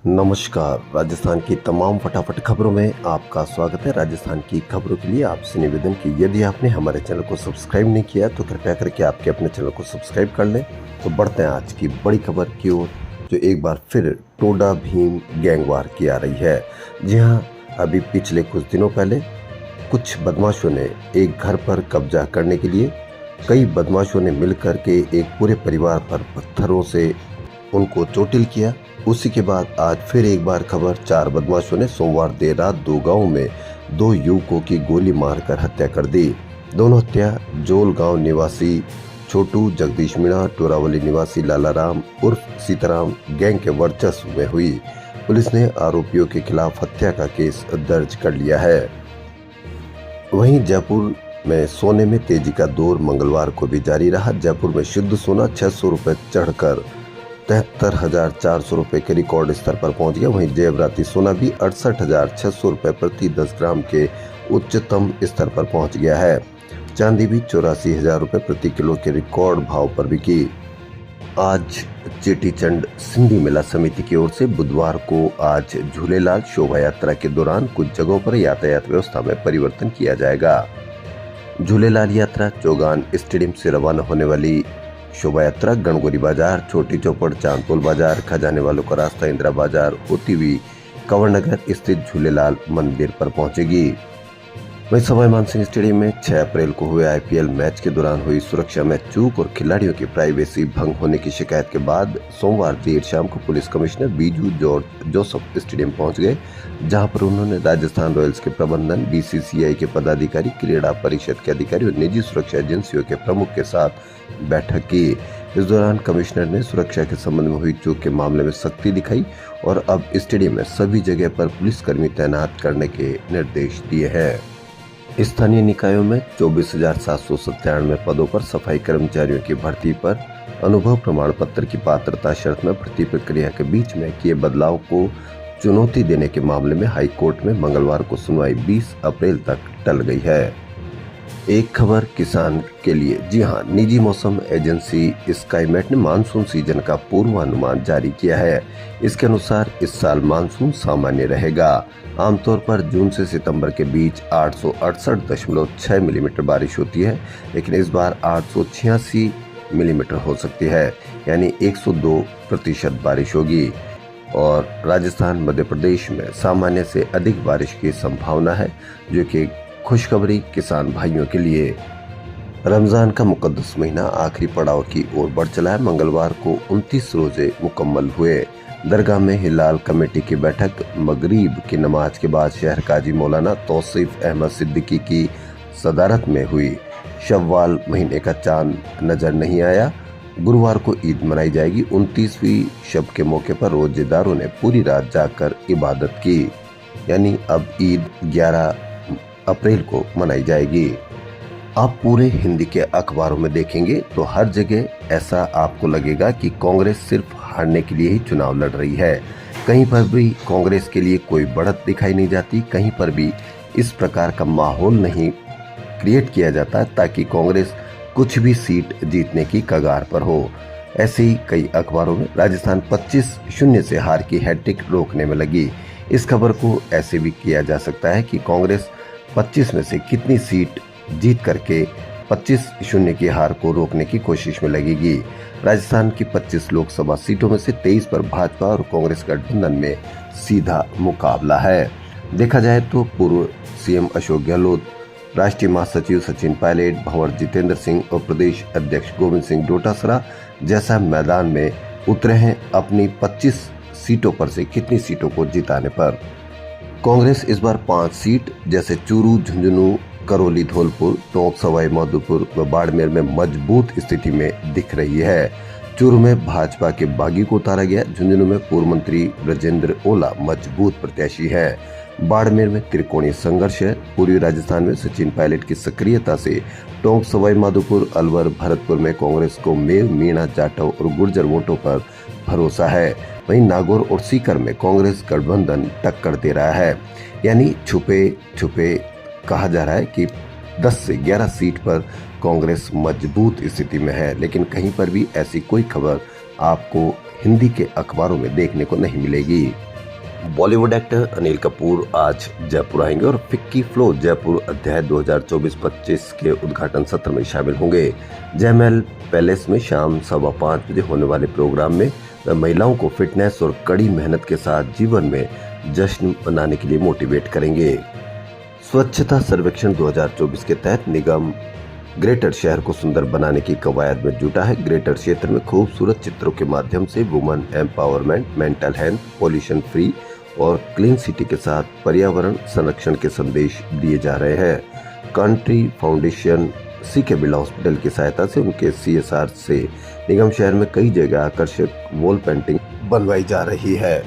नमस्कार। राजस्थान की तमाम फटाफट खबरों में आपका स्वागत है। राजस्थान की खबरों के लिए आपसे निवेदन कि यदि आपने हमारे चैनल को सब्सक्राइब नहीं किया तो कृपया करके आपके अपने चैनल को सब्सक्राइब कर लें। तो बढ़ते हैं आज की बड़ी खबर की ओर, जो एक बार फिर टोडा भीम गैंगवार की आ रही है। जी हाँ, अभी पिछले कुछ दिनों पहले कुछ बदमाशों ने एक घर पर कब्जा करने के लिए कई बदमाशों ने मिलकर के एक पूरे परिवार पर पत्थरों से उनको चोटिल किया। उसी के बाद आज फिर एक बार खबर, 4 बदमाशों ने सोमवार देर रात 2 गांवों में 2 युवकों की गोली मारकर हत्या कर दी। दोनों हत्या जोल गांव निवासी छोटू जगदीश मीणा, टोरावली निवासी लालाराम उर्फ सीताराम गैंग के वर्चस्व में हुई। पुलिस ने आरोपियों के खिलाफ हत्या का केस दर्ज कर लिया है। वहीं जयपुर में सोने में तेजी का दौर मंगलवार को भी जारी रहा। जयपुर में शुद्ध सोना 600 रुपए चढ़कर 73,400 रुपए के रिकॉर्ड स्तर पर पहुंच गया। वहीं जेवराती सोना भी 68,600 रुपए प्रति 10 ग्राम के उच्चतम स्तर पर पहुंच गया है। चांदी भी 84,000 रुपए प्रति किलो के रिकॉर्ड भाव पर बिकी। आज चेटीचंड सिंधी मेला समिति की ओर से बुधवार को आज झूलेलाल शोभा यात्रा के दौरान कुछ जगहों पर यातायात व्यवस्था में परिवर्तन किया जाएगा। झूलेलाल यात्रा चौगान स्टेडियम से रवाना होने वाली शोभा यात्रा गणगौरी बाजार, छोटी चौपड़, चांदपोल बाजार, खजाने वालों का रास्ता, इंदिरा बाजार होती हुई कंवर नगर स्थित झूलेलाल मंदिर पर पहुंचेगी। वहीं सवाई मानसिंह स्टेडियम में 6 अप्रैल को हुए आईपीएल मैच के दौरान हुई सुरक्षा में चूक और खिलाड़ियों की प्राइवेसी भंग होने की शिकायत के बाद सोमवार देर शाम को police commissioner Biju George Joseph stadium पहुंच गए, जहां पर उन्होंने राजस्थान रॉयल्स के प्रबंधन, बीसीसीआई के पदाधिकारी, क्रीड़ा परिषद के अधिकारी और निजी सुरक्षा एजेंसियों के प्रमुख के साथ बैठक की। इस दौरान कमिश्नर ने सुरक्षा के संबंध में हुई चूक के मामले में सख्ती दिखाई और अब स्टेडियम में सभी जगह पर पुलिसकर्मी तैनात करने के निर्देश दिए हैं। स्थानीय निकायों में 24,797 पदों पर सफाई कर्मचारियों की भर्ती पर अनुभव प्रमाण पत्र की पात्रता शर्त में भर्ती प्रक्रिया के बीच में किए बदलाव को चुनौती देने के मामले में हाई कोर्ट में मंगलवार को सुनवाई 20 अप्रैल तक टल गई है। एक खबर किसान के लिए। जी हां, निजी मौसम एजेंसी स्काईमेट ने मानसून सीजन का पूर्वानुमान जारी किया है। इसके अनुसार इस साल मानसून सामान्य रहेगा। आमतौर पर जून से सितंबर के बीच 868.6 मिलीमीटर बारिश होती है, लेकिन इस बार 886 मिलीमीटर हो सकती है, यानी 102% बारिश होगी। और राजस्थान, मध्य प्रदेश में सामान्य से अधिक बारिश की संभावना है, जो कि खुशखबरी किसान भाइयों के लिए। रमजान का मुकद्दस महीना आखिरी पड़ाव की ओर बढ़ चला है। मंगलवार को 29 रोजे मुकम्मल हुए। दरगाह में हिलाल कमेटी की बैठक मगरिब की नमाज के बाद शहर काजी मौलाना तौसीफ अहमद सिद्दीकी की सदारत में हुई। शव्वाल महीने का चांद नजर नहीं आया। गुरुवार को ईद मनाई जाएगी। 29वीं शब के मौके पर रोजेदारों ने पूरी रात जागकर इबादत की, यानी अब ईद 11 अप्रैल को मनाई जाएगी। आप पूरे हिंदी के अखबारों में देखेंगे तो हर जगह ऐसा आपको लगेगा कि कांग्रेस सिर्फ हारने के लिए ही चुनाव लड़ रही है। कहीं पर भी कांग्रेस के लिए कोई बढ़त दिखाई नहीं जाती, कहीं पर भी इस प्रकार का माहौल नहीं क्रिएट किया जाता ताकि कांग्रेस कुछ भी सीट जीतने की कगार पर हो। ऐसे ही कई अखबारों में राजस्थान 25-0 से हार की हैट्रिक रोकने में लगी। इस खबर को ऐसे भी किया जा सकता है कि कांग्रेस 25 में से कितनी सीट जीत करके 25-0 की हार को रोकने की कोशिश में लगेगी। राजस्थान की 25 लोकसभा सीटों में से 23 पर भाजपा और कांग्रेस गठबंधन में सीधा मुकाबला है। देखा जाए तो पूर्व सीएम अशोक गहलोत, राष्ट्रीय महासचिव सचिन पायलट, भंवर जितेंद्र सिंह और प्रदेश अध्यक्ष गोविंद सिंह डोटासरा जैसा मैदान में उतरे हैं अपनी 25 सीटों पर से कितनी सीटों को जिताने पर। कांग्रेस इस बार 5 सीट जैसे चूरू, झुंझुनू, करौली, धौलपुर, टोंक, सवाई माधोपुर व बाड़मेर में मजबूत स्थिति में दिख रही है। चूरू में भाजपा के बागी को उतारा गया। झुंझुनू में पूर्व मंत्री ब्रजेंद्र ओला मजबूत प्रत्याशी है। बाड़मेर में त्रिकोणीय संघर्ष है। पूर्वी राजस्थान में सचिन पायलट की सक्रियता से टोंक, सवाई माधोपुर, अलवर, भरतपुर में कांग्रेस को मेव, मीणा, जाटव और गुर्जर वोटों पर भरोसा है। वहीं नागौर और सीकर में कांग्रेस गठबंधन टक्कर दे रहा है, यानी छुपे छुपे कहा जा रहा है कि 10 से 11 सीट पर कांग्रेस मजबूत स्थिति में है, लेकिन कहीं पर भी ऐसी कोई खबर आपको हिंदी के अखबारों में देखने को नहीं मिलेगी। बॉलीवुड एक्टर अनिल कपूर आज जयपुर आएंगे और फिक्की फ्लो जयपुर अध्याय 2024-25 के उद्घाटन सत्र में शामिल होंगे। जयमहल पैलेस में शाम 5:15 बजे होने वाले प्रोग्राम में वे महिलाओं को फिटनेस और कड़ी मेहनत के साथ जीवन में जश्न मनाने के लिए मोटिवेट करेंगे। स्वच्छता सर्वेक्षण 2024 के तहत निगम ग्रेटर शहर को सुंदर बनाने की कवायद में जुटा है। ग्रेटर क्षेत्र में खूबसूरत चित्रों के माध्यम से woman empowerment, mental health, pollution free और क्लीन सिटी के साथ पर्यावरण संरक्षण के संदेश दिए जा रहे हैं। Country foundation CK Birla hospital की सहायता से उनके CSR से निगम शहर में कई जगह आकर्षक वॉल पेंटिंग बनवाई जा रही है।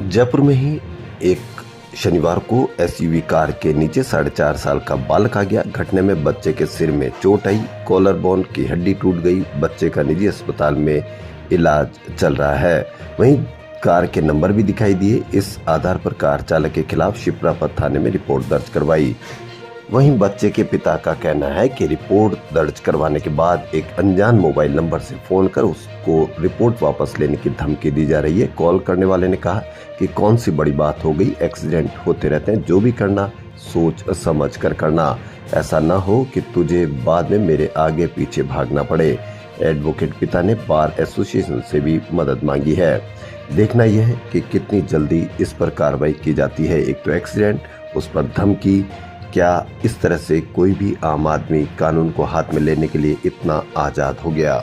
जयपुर में ही एक शनिवार को SUV कार के नीचे 4.5 साल का बालक आ गया। घटने में बच्चे के सिर में चोट आई, कॉलर बोन की हड्डी टूट गई। बच्चे का निजी अस्पताल में इलाज चल रहा है। वहीं कार के नंबर भी दिखाई दिए। इस आधार पर कार चालक के खिलाफ शिप्रापत थाने में रिपोर्ट दर्ज करवाई। वहीं बच्चे के पिता का कहना है कि रिपोर्ट दर्ज करवाने के बाद एक अनजान मोबाइल नंबर से फोन कर उसको रिपोर्ट वापस लेने की धमकी दी जा रही है। कॉल करने वाले ने कहा कि कौन सी बड़ी बात हो गई, एक्सीडेंट होते रहते हैं, जो भी करना सोच समझ कर करना, ऐसा ना हो कि तुझे बाद में मेरे आगे पीछे भागना पड़े। एडवोकेट पिता ने बार एसोसिएशन से भी मदद मांगी है। देखना यह है कि कितनी जल्दी इस पर कार्रवाई की जाती है। एक तो एक्सीडेंट, उस पर धमकी। क्या इस तरह से कोई भी आम आदमी कानून को हाथ में लेने के लिए इतना आजाद हो गया?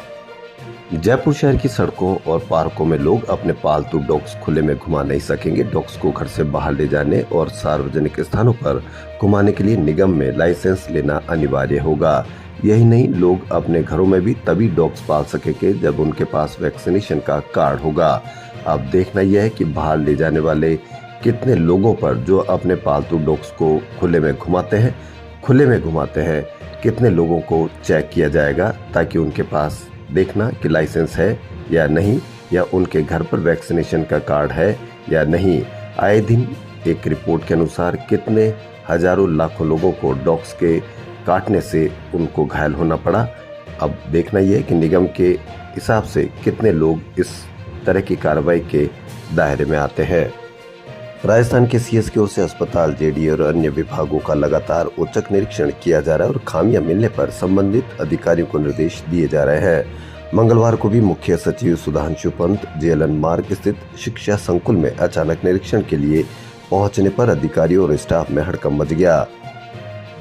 जयपुर शहर की सड़कों और पार्कों में लोग अपने पालतू डॉग्स खुले में घुमा नहीं सकेंगे। डॉग्स को घर से बाहर ले जाने और सार्वजनिक स्थानों पर घुमाने के लिए निगम में लाइसेंस लेना अनिवार्य होगा। यही नहीं, लोग अपने घरों में भी तभी डॉग्स पाल सकेंगे जब उनके पास वैक्सीनेशन का कार्ड होगा। अब देखना यह है कि बाहर ले जाने वाले कितने लोगों पर जो अपने पालतू डॉग्स को खुले में घुमाते हैं, कितने लोगों को चेक किया जाएगा ताकि उनके पास देखना कि लाइसेंस है या नहीं, या उनके घर पर वैक्सीनेशन का कार्ड है या नहीं। आए दिन एक रिपोर्ट के अनुसार कितने हजारों लाखों लोगों को डॉग्स के काटने से उनको घायल होना पड़ा। अब देखना यह है कि निगम के हिसाब से कितने लोग इस तरह की कार्रवाई के दायरे में आते हैं। राजस्थान के CS की ओर से अस्पताल, JD और अन्य विभागों का लगातार औचक निरीक्षण किया जा रहा है और खामियां मिलने पर संबंधित अधिकारियों को निर्देश दिए जा रहे हैं। मंगलवार को भी मुख्य सचिव सुधांशु पंत JLN मार्ग स्थित शिक्षा संकुल में अचानक निरीक्षण के लिए पहुंचने पर अधिकारियों और स्टाफ में हड़कंप मच गया।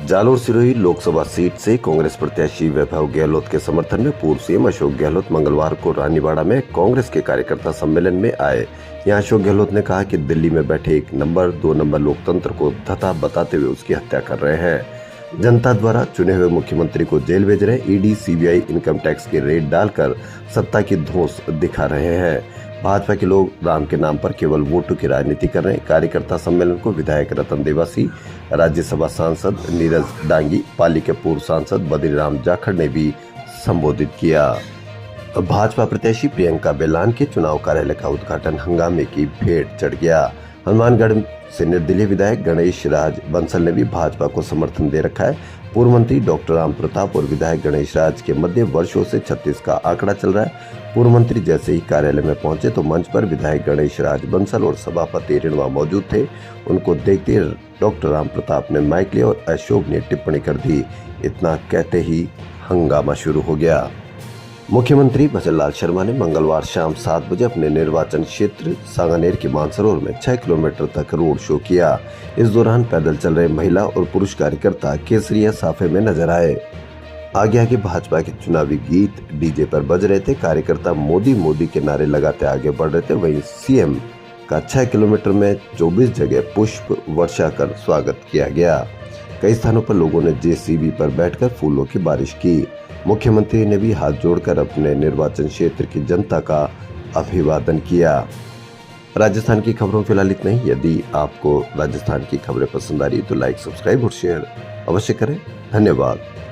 जालोर सिरोही लोकसभा सीट से कांग्रेस प्रत्याशी वैभव गहलोत के समर्थन में पूर्व CM अशोक गहलोत मंगलवार को रानीवाड़ा में कांग्रेस के कार्यकर्ता सम्मेलन में आए। यहाँ अशोक गहलोत ने कहा कि दिल्ली में बैठे 1 नंबर 2 नंबर लोकतंत्र को धता बताते हुए उसकी हत्या कर रहे हैं। जनता द्वारा चुने हुए मुख्यमंत्री को जेल भेज रहे। ED CBI इनकम टैक्स की रेड डालकर सत्ता की धौंस दिखा रहे हैं। भाजपा के लोग राम के नाम पर केवल वोटों की राजनीति कर रहे हैं। कार्यकर्ता सम्मेलन को विधायक रतन देवासी, राज्यसभा सांसद नीरज डांगी, पाली के पूर्व सांसद बद्रीराम जाखड़ ने भी संबोधित किया। भाजपा प्रत्याशी प्रियंका बेलान के चुनाव कार्यालय का उद्घाटन हंगामे की भेंट चढ़ गया। हनुमानगढ़ से निर्दलीय विधायक गणेश राज बंसल ने भी भाजपा को समर्थन दे रखा है। पूर्व मंत्री डॉक्टर राम प्रताप और विधायक गणेश राज के मध्य वर्षों से 36 का आंकड़ा चल रहा है। पूर्व मंत्री जैसे ही कार्यालय में पहुंचे तो मंच पर विधायक गणेश राज बंसल और सभापति रेणुआ मौजूद थे। उनको देखते डॉक्टर राम प्रताप ने माइक लिया और अशोक ने टिप्पणी कर दी। इतना कहते ही हंगामा शुरू हो गया। मुख्यमंत्री भजनलाल शर्मा ने मंगलवार शाम 7 बजे अपने निर्वाचन क्षेत्र सांगानेर के मानसरोवर में 6 किलोमीटर तक रोड शो किया। इस दौरान पैदल चल रहे महिला और पुरुष कार्यकर्ता केसरिया साफे में नजर आए। आगे आगे भाजपा के चुनावी गीत डीजे पर बज रहे थे। कार्यकर्ता मोदी मोदी के नारे लगाते आगे बढ़ रहे थे। वहीं CM का 6 किलोमीटर में 24 जगह पुष्प वर्षा कर स्वागत किया गया। कई स्थानों पर लोगों ने JCB पर बैठकर फूलों की बारिश की। मुख्यमंत्री ने भी हाथ जोड़कर अपने निर्वाचन क्षेत्र की जनता का अभिवादन किया। राजस्थान की खबरों फिलहाल इतना ही। यदि आपको राजस्थान की खबरें पसंद आ रही तो लाइक, सब्सक्राइब और शेयर अवश्य करें। धन्यवाद।